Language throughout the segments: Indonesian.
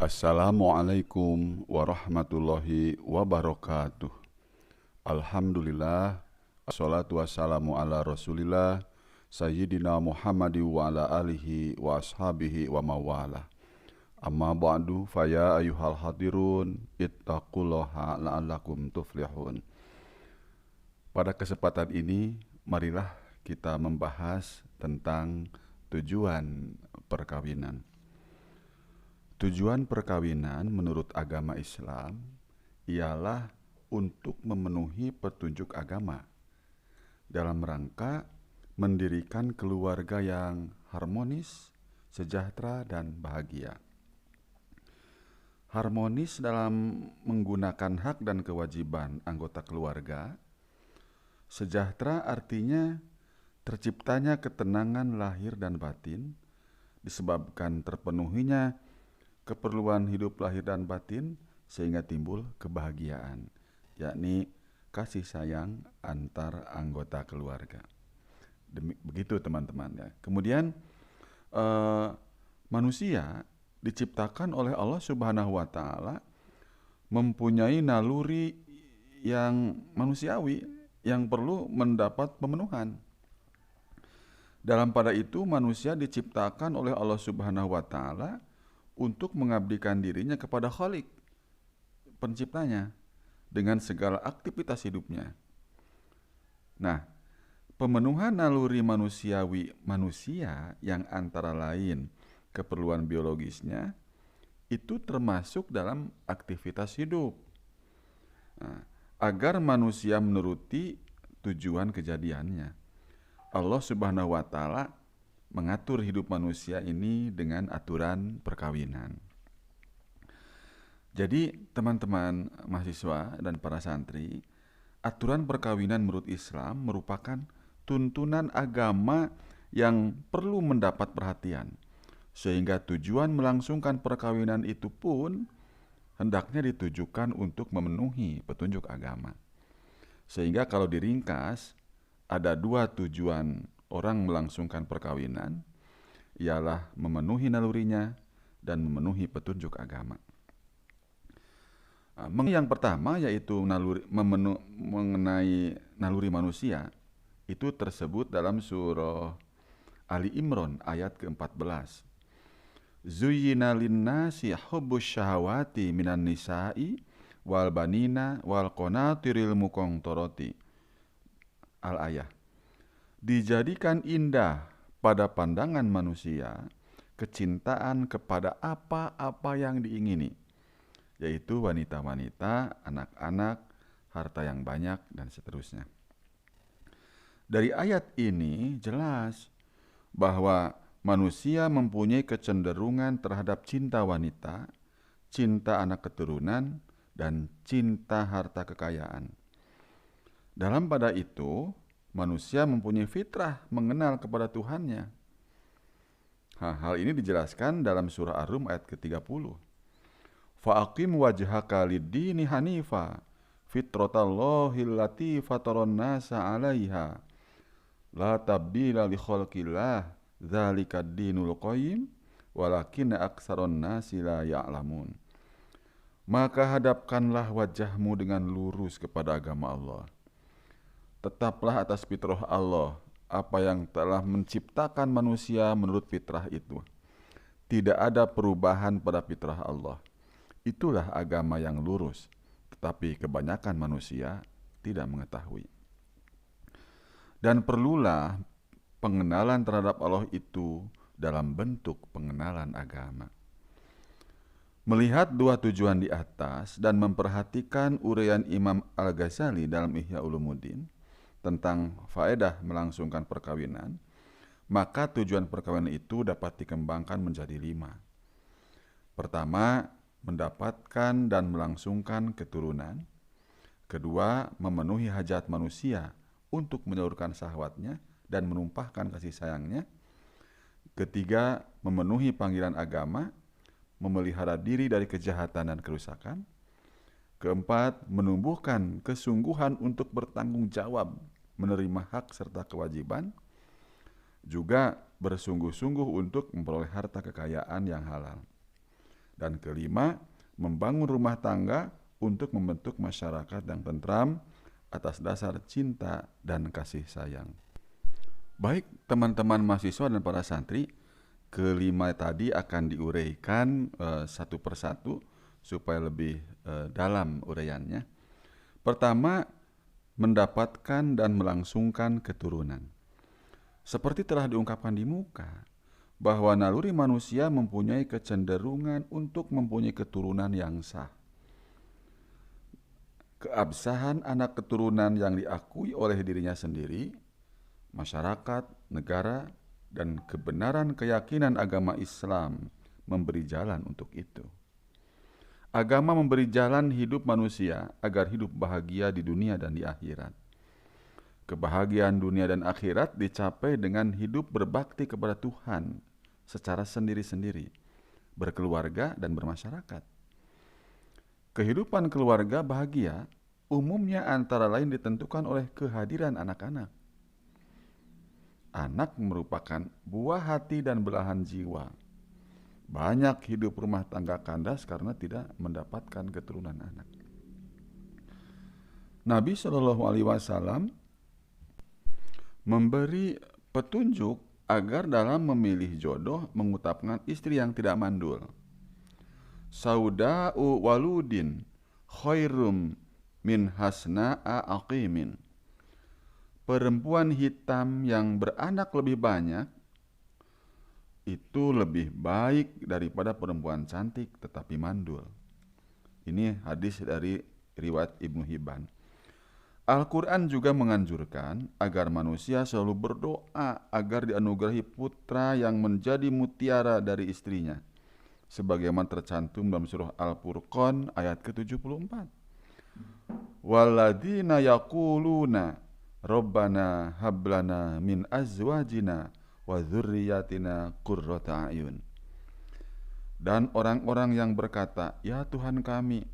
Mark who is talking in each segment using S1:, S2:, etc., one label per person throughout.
S1: Assalamualaikum warahmatullahi wabarakatuh. Alhamdulillah, assalatu wassalamu ala rasulillah, Sayyidina Muhammadi wa ala alihi wa ashabihi wa mawala. Amma ba'du, faya ayuhal hadirun, ittaqullaha la'allakum tuflihun. Pada kesempatan ini, marilah kita membahas tentang tujuan perkawinan. Tujuan perkawinan menurut agama Islam ialah untuk memenuhi petunjuk agama dalam rangka mendirikan keluarga yang harmonis, sejahtera, dan bahagia. Harmonis dalam menggunakan hak dan kewajiban anggota keluarga, sejahtera artinya terciptanya ketenangan lahir dan batin disebabkan terpenuhinya keperluan hidup lahir dan batin sehingga timbul kebahagiaan, yakni kasih sayang antar anggota keluarga. Begitu teman-teman ya. Kemudian manusia diciptakan oleh Allah Subhanahu wa taala mempunyai naluri yang manusiawi yang perlu mendapat pemenuhan. Dalam pada itu manusia diciptakan oleh Allah Subhanahu wa taala untuk mengabdikan dirinya kepada Khalik, penciptanya, dengan segala aktivitas hidupnya. Nah, pemenuhan naluri manusiawi manusia yang antara lain keperluan biologisnya itu termasuk dalam aktivitas hidup. Nah, agar manusia menuruti tujuan kejadiannya, Allah Subhanahu wa taala mengatur hidup manusia ini dengan aturan perkawinan. Jadi teman-teman mahasiswa dan para santri, aturan perkawinan menurut Islam merupakan tuntunan agama yang perlu mendapat perhatian, sehingga tujuan melangsungkan perkawinan itu pun hendaknya ditujukan untuk memenuhi petunjuk agama. Sehingga kalau diringkas, ada dua tujuan orang melangsungkan perkawinan, ialah memenuhi nalurinya dan memenuhi petunjuk agama. Yang pertama yaitu mengenai naluri manusia, itu tersebut dalam surah Ali Imran ayat ke-14. Zuyyina linnasi hubbus syahawati minan nisa'i wal banina wal qanatiril muqantarati. Al-ayah. Dijadikan indah pada pandangan manusia kecintaan kepada apa-apa yang diingini, yaitu wanita-wanita, anak-anak, harta yang banyak, dan seterusnya. Dari ayat ini jelas bahwa manusia mempunyai kecenderungan terhadap cinta wanita, cinta anak keturunan, dan cinta harta kekayaan. Dalam pada itu, manusia mempunyai fitrah mengenal kepada Tuhannya. Hal ini dijelaskan dalam surah Ar-Rum ayat ke-30. Fa'aqim wajhaka lid-dini hanifa fitratallahi allati fataran nasa 'alaiha la tabdila li khalqillah dzalikad dinul qayyim walakinna aktsaron nasi la ya'lamun. Maka hadapkanlah wajahmu dengan lurus kepada agama Allah. Tetaplah atas fitrah Allah, apa yang telah menciptakan manusia menurut fitrah itu. Tidak ada perubahan pada fitrah Allah. Itulah agama yang lurus, tetapi kebanyakan manusia tidak mengetahui. Dan perlulah pengenalan terhadap Allah itu dalam bentuk pengenalan agama. Melihat dua tujuan di atas dan memperhatikan uraian Imam Al-Ghazali dalam Ihya Ulumuddin tentang faedah melangsungkan perkawinan, maka tujuan perkawinan itu dapat dikembangkan menjadi 5. Pertama, mendapatkan dan melangsungkan keturunan. Kedua, memenuhi hajat manusia untuk menyalurkan syahwatnya dan menumpahkan kasih sayangnya. Ketiga, memenuhi panggilan agama, memelihara diri dari kejahatan dan kerusakan. Keempat, menumbuhkan kesungguhan untuk bertanggung jawab, menerima hak serta kewajiban. Juga bersungguh-sungguh untuk memperoleh harta kekayaan yang halal. Dan kelima, membangun rumah tangga untuk membentuk masyarakat yang tentram atas dasar cinta dan kasih sayang. Baik teman-teman mahasiswa dan para santri, kelima tadi akan diuraikan satu persatu supaya lebih dalam uraiannya. Pertama, mendapatkan dan melangsungkan keturunan. Seperti telah diungkapkan di muka, bahwa naluri manusia mempunyai kecenderungan untuk mempunyai keturunan yang sah. Keabsahan anak keturunan yang diakui oleh dirinya sendiri, masyarakat, negara, dan kebenaran keyakinan agama Islam memberi jalan untuk itu. Agama memberi jalan hidup manusia agar hidup bahagia di dunia dan di akhirat. Kebahagiaan dunia dan akhirat dicapai dengan hidup berbakti kepada Tuhan secara sendiri-sendiri, berkeluarga dan bermasyarakat. Kehidupan keluarga bahagia umumnya antara lain ditentukan oleh kehadiran anak-anak. Anak merupakan buah hati dan belahan jiwa. Banyak hidup rumah tangga kandas karena tidak mendapatkan keturunan anak. Nabi SAW memberi petunjuk agar dalam memilih jodoh mengutamakan istri yang tidak mandul. Sauda'u waludin khairum min hasna'a aqimin. Perempuan hitam yang beranak lebih banyak itu lebih baik daripada perempuan cantik tetapi mandul. Ini hadis dari riwayat Ibnu Hibban. Al-Quran juga menganjurkan agar manusia selalu berdoa agar dianugerahi putra yang menjadi mutiara dari istrinya, sebagaimana tercantum dalam surah Al-Furqan ayat ke-74. Walladzina yaquluna Rabbana hablana min azwajina wa dzurriyyatina qurrata a'yun. Dan orang-orang yang berkata, ya Tuhan kami,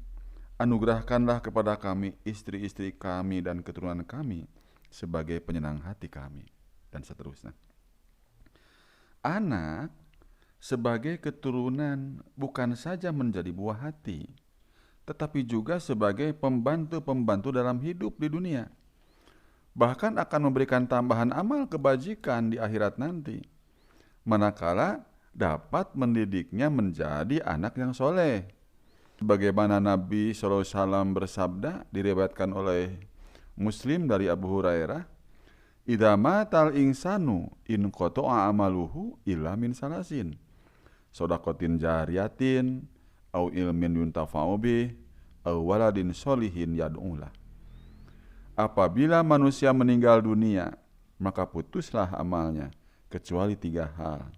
S1: anugerahkanlah kepada kami istri-istri kami dan keturunan kami sebagai penyenang hati kami, dan seterusnya. Anak sebagai keturunan bukan saja menjadi buah hati, tetapi juga sebagai pembantu-pembantu dalam hidup di dunia. Bahkan akan memberikan tambahan amal kebajikan di akhirat nanti, manakala dapat mendidiknya menjadi anak yang soleh. Bagaimana Nabi SAW bersabda, diriwayatkan oleh Muslim dari Abu Hurairah, idza matal insanu in qata'a amaluhu illa min salasin, shadaqatin jariyatin au ilmin yuntafa'u bih au waladin sholihin yad'ulah. Apabila manusia meninggal dunia, maka putuslah amalnya kecuali 3 hal: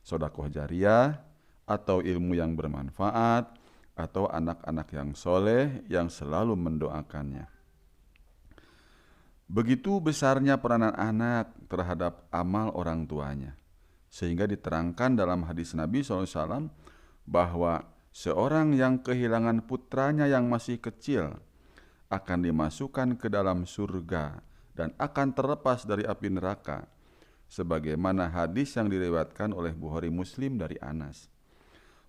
S1: sedekah jariyah, atau ilmu yang bermanfaat, atau anak-anak yang soleh yang selalu mendoakannya. Begitu besarnya peranan anak terhadap amal orang tuanya, sehingga diterangkan dalam hadis Nabi SAW bahwa seorang yang kehilangan putranya yang masih kecil akan dimasukkan ke dalam surga dan akan terlepas dari api neraka, sebagaimana hadis yang diriwayatkan oleh Bukhari Muslim dari Anas.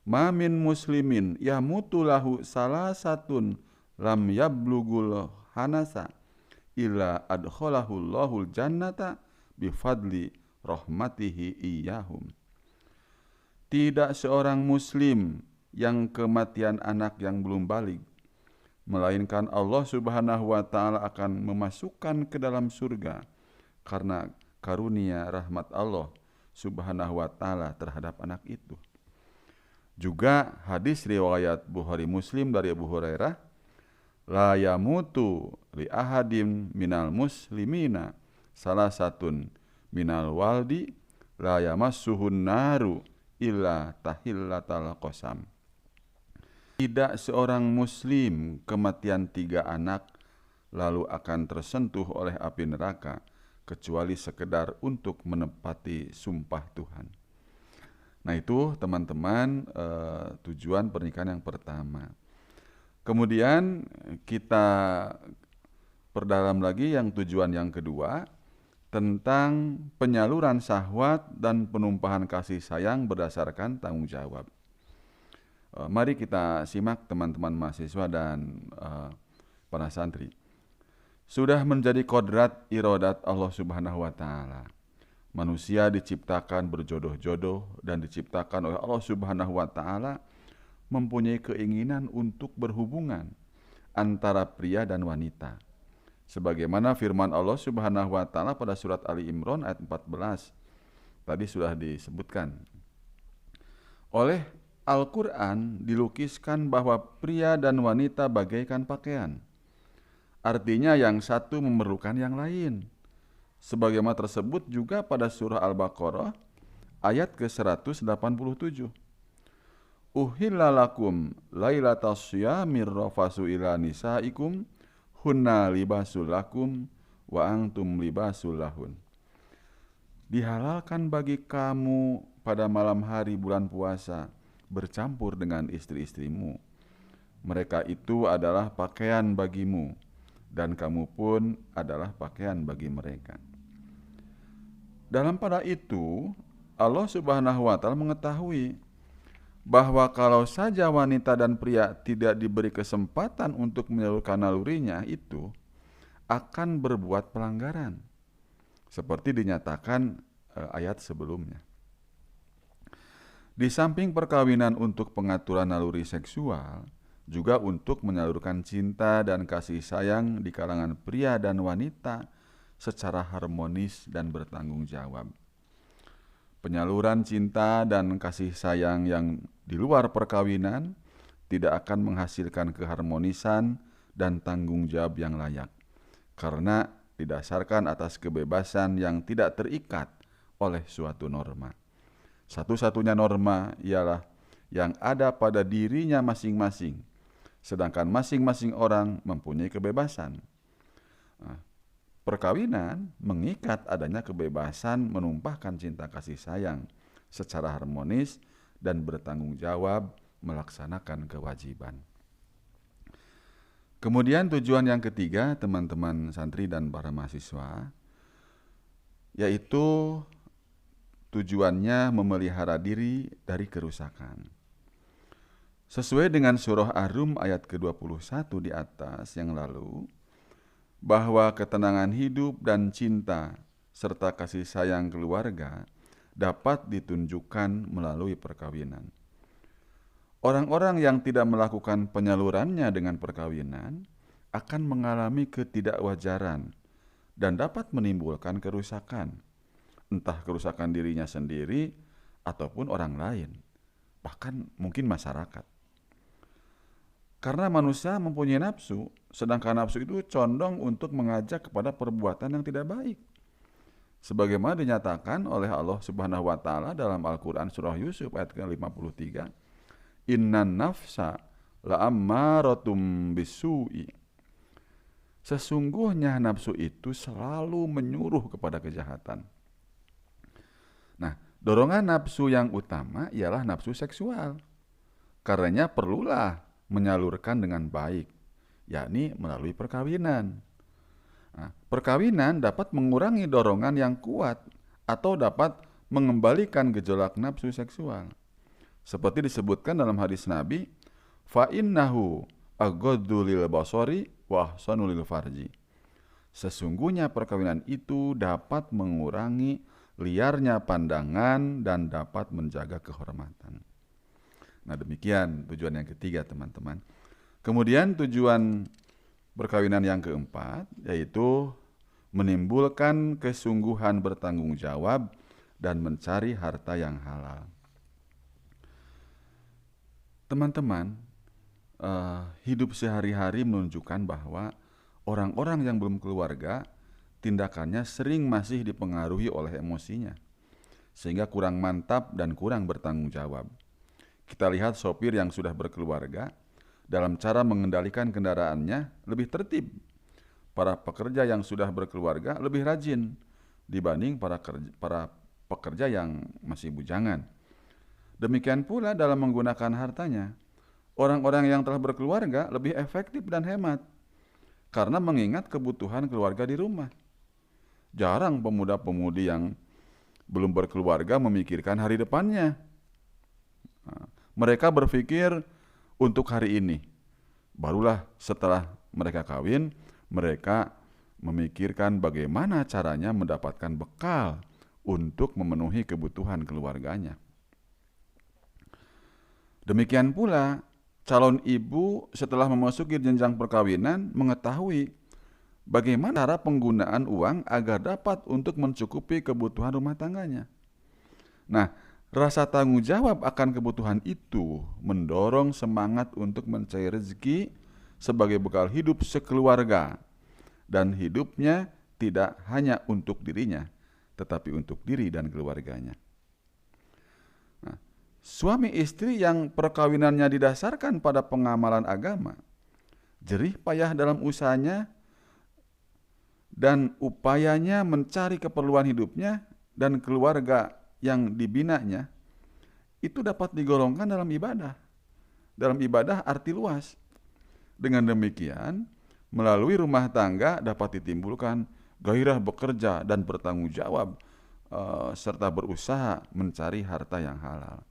S1: Ma min muslimin yamutu lahu salasatun lam yablugul hanasa illa adkhalahu Allahul jannata bifadli rahmatihi iyahum. Tidak seorang muslim yang kematian anak yang belum balik, melainkan Allah Subhanahu wa ta'ala akan memasukkan ke dalam surga karena karunia rahmat Allah Subhanahu wa ta'ala terhadap anak itu. Juga hadis riwayat Bukhari Muslim dari Abu Hurairah, la yamutu li ahadim minal muslimina salasatun minal waldi la yamassuhun naru illa tahillatal qasam. Tidak seorang muslim kematian 3 anak lalu akan tersentuh oleh api neraka kecuali sekedar untuk menepati sumpah Tuhan. Nah itu teman-teman tujuan pernikahan yang pertama. Kemudian kita perdalam lagi yang tujuan yang kedua, tentang penyaluran syahwat dan penumpahan kasih sayang berdasarkan tanggung jawab. Mari kita simak teman-teman mahasiswa dan para santri. Sudah menjadi kodrat irodat Allah Subhanahu wa Ta'ala. Manusia diciptakan berjodoh-jodoh dan diciptakan oleh Allah Subhanahu wa Ta'ala mempunyai keinginan untuk berhubungan antara pria dan wanita. Sebagaimana firman Allah Subhanahu wa Ta'ala pada surat Ali Imran ayat 14. Tadi sudah disebutkan. Oleh Al-Quran dilukiskan bahwa pria dan wanita bagaikan pakaian. Artinya yang satu memerlukan yang lain. Sebagaimana tersebut juga pada surah Al-Baqarah ayat ke-187. Uhilla lakum lailatas syamir rafasu ila nisaikum hunna libasul lakum wa antum libasul lahun. Dihalalkan bagi kamu pada malam hari bulan puasa bercampur dengan istri-istrimu. Mereka itu adalah pakaian bagimu, dan kamu pun adalah pakaian bagi mereka. Dalam pada itu, Allah Subhanahu wa Ta'ala mengetahui bahwa kalau saja wanita dan pria tidak diberi kesempatan untuk menyalurkan nalurinya, itu akan berbuat pelanggaran, seperti dinyatakan ayat sebelumnya. Di samping perkawinan untuk pengaturan naluri seksual, juga untuk menyalurkan cinta dan kasih sayang di kalangan pria dan wanita secara harmonis dan bertanggung jawab. Penyaluran cinta dan kasih sayang yang di luar perkawinan tidak akan menghasilkan keharmonisan dan tanggung jawab yang layak, karena didasarkan atas kebebasan yang tidak terikat oleh suatu norma. Satu-satunya norma ialah yang ada pada dirinya masing-masing, sedangkan masing-masing orang mempunyai kebebasan. Perkawinan mengikat adanya kebebasan menumpahkan cinta kasih sayang secara harmonis dan bertanggung jawab melaksanakan kewajiban. Kemudian tujuan yang ketiga, teman-teman santri dan para mahasiswa, yaitu tujuannya memelihara diri dari kerusakan. Sesuai dengan surah Ar-Rum ayat ke-21 di atas yang lalu, bahwa ketenangan hidup dan cinta serta kasih sayang keluarga dapat ditunjukkan melalui perkawinan. Orang-orang yang tidak melakukan penyalurannya dengan perkawinan akan mengalami ketidakwajaran dan dapat menimbulkan kerusakan, entah kerusakan dirinya sendiri ataupun orang lain, bahkan mungkin masyarakat. Karena manusia mempunyai nafsu, sedangkan nafsu itu condong untuk mengajak kepada perbuatan yang tidak baik. Sebagaimana dinyatakan oleh Allah Subhanahu wa Ta'ala dalam Al-Quran surah Yusuf ayat ke-53, Innan nafsa la'ammaratum bisu'i. Sesungguhnya nafsu itu selalu menyuruh kepada kejahatan. Nah, dorongan nafsu yang utama ialah nafsu seksual. Karenanya perlulah menyalurkan dengan baik, yakni melalui perkawinan. Nah, perkawinan dapat mengurangi dorongan yang kuat atau dapat mengembalikan gejolak nafsu seksual. Seperti disebutkan dalam hadis Nabi, fa innahu aghaddu lil basari wa ahsanu lil farji. Sesungguhnya perkawinan itu dapat mengurangi liarnya pandangan dan dapat menjaga kehormatan. Nah, demikian tujuan yang ketiga, teman-teman. Kemudian tujuan perkawinan yang keempat, yaitu menimbulkan kesungguhan bertanggung jawab dan mencari harta yang halal. Teman-teman, hidup sehari-hari menunjukkan bahwa orang-orang yang belum keluarga, tindakannya sering masih dipengaruhi oleh emosinya, sehingga kurang mantap dan kurang bertanggung jawab. Kita lihat sopir yang sudah berkeluarga, dalam cara mengendalikan kendaraannya lebih tertib. Para pekerja yang sudah berkeluarga lebih rajin dibanding para pekerja yang masih bujangan. Demikian pula dalam menggunakan hartanya. Orang-orang yang telah berkeluarga lebih efektif dan hemat karena mengingat kebutuhan keluarga di rumah. Jarang pemuda-pemudi yang belum berkeluarga memikirkan hari depannya. mereka berpikir untuk hari ini. Barulah setelah mereka kawin, mereka memikirkan bagaimana caranya mendapatkan bekal untuk memenuhi kebutuhan keluarganya. Demikian pula, calon ibu setelah memasuki jenjang perkawinan mengetahui bagaimana cara penggunaan uang agar dapat untuk mencukupi kebutuhan rumah tangganya. Nah, rasa tanggung jawab akan kebutuhan itu mendorong semangat untuk mencari rezeki sebagai bekal hidup sekeluarga, dan hidupnya tidak hanya untuk dirinya, tetapi untuk diri dan keluarganya. Nah, suami istri yang perkawinannya didasarkan pada pengamalan agama, jerih payah dalam usahanya dan upayanya mencari keperluan hidupnya dan keluarga yang dibinanya, itu dapat digolongkan dalam ibadah. Dalam ibadah arti luas. Dengan demikian, melalui rumah tangga dapat ditimbulkan gairah bekerja dan bertanggung jawab serta berusaha mencari harta yang halal.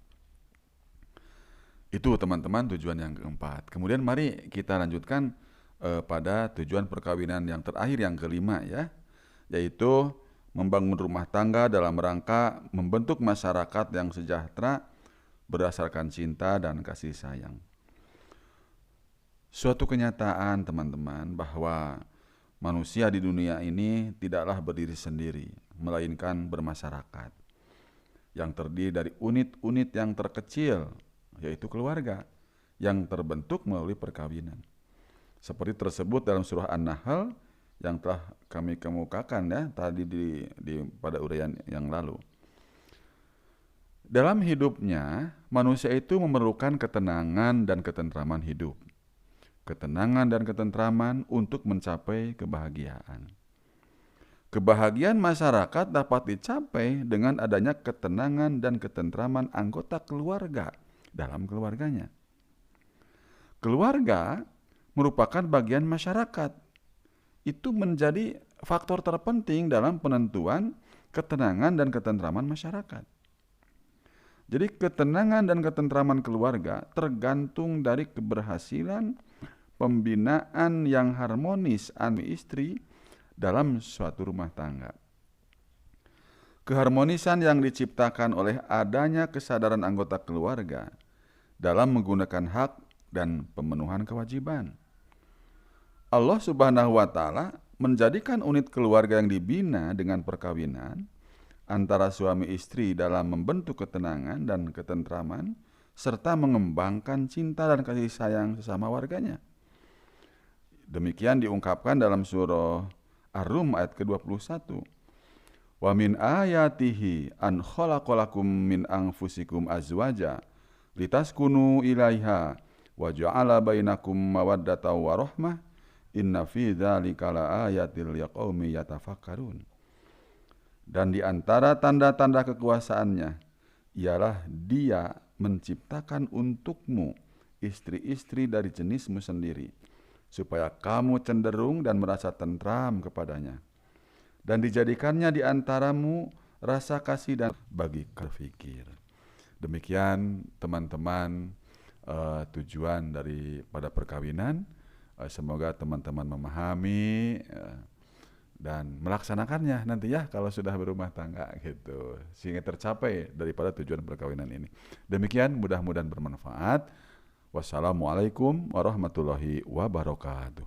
S1: Itu teman-teman tujuan yang keempat. Kemudian mari kita lanjutkan pada tujuan perkawinan yang terakhir, yang kelima ya, yaitu membangun rumah tangga dalam rangka membentuk masyarakat yang sejahtera berdasarkan cinta dan kasih sayang. Suatu kenyataan teman-teman bahwa manusia di dunia ini tidaklah berdiri sendiri, melainkan bermasyarakat yang terdiri dari unit-unit yang terkecil, yaitu keluarga yang terbentuk melalui perkawinan. Seperti tersebut dalam surah An-Nahl yang telah kami kemukakan ya tadi pada uraian yang lalu. Dalam hidupnya, manusia itu memerlukan ketenangan dan ketentraman hidup. Ketenangan dan ketentraman untuk mencapai kebahagiaan. Kebahagiaan masyarakat dapat dicapai dengan adanya ketenangan dan ketentraman anggota keluarga dalam keluarganya. Keluarga merupakan bagian masyarakat. Itu menjadi faktor terpenting dalam penentuan ketenangan dan ketentraman masyarakat. Jadi ketenangan dan ketentraman keluarga tergantung dari keberhasilan pembinaan yang harmonis suami istri dalam suatu rumah tangga. Keharmonisan yang diciptakan oleh adanya kesadaran anggota keluarga dalam menggunakan hak dan pemenuhan kewajiban. Allah Subhanahu wa Ta'ala menjadikan unit keluarga yang dibina dengan perkawinan antara suami istri dalam membentuk ketenangan dan ketentraman serta mengembangkan cinta dan kasih sayang sesama warganya. Demikian diungkapkan dalam surah Ar-Rum ayat ke-21. Wa min ayatihi an khalaqalakum min anfusikum azwaja litaskunu ilaiha wa ja'ala bainakum mawaddatan wa rahmah inna fi dzalika laayatil liqaumi yatafakkarun. Dan di antara tanda-tanda kekuasaannya ialah Dia menciptakan untukmu istri-istri dari jenismu sendiri, supaya kamu cenderung dan merasa tentram kepadanya. Dan dijadikannya di antaramu rasa kasih dan bagi berpikir. Demikian teman-teman tujuan daripada perkawinan. Semoga teman-teman memahami dan melaksanakannya nanti ya kalau sudah berumah tangga gitu, sehingga tercapai daripada tujuan perkawinan ini. Demikian, mudah-mudahan bermanfaat. Wassalamualaikum warahmatullahi wabarakatuh.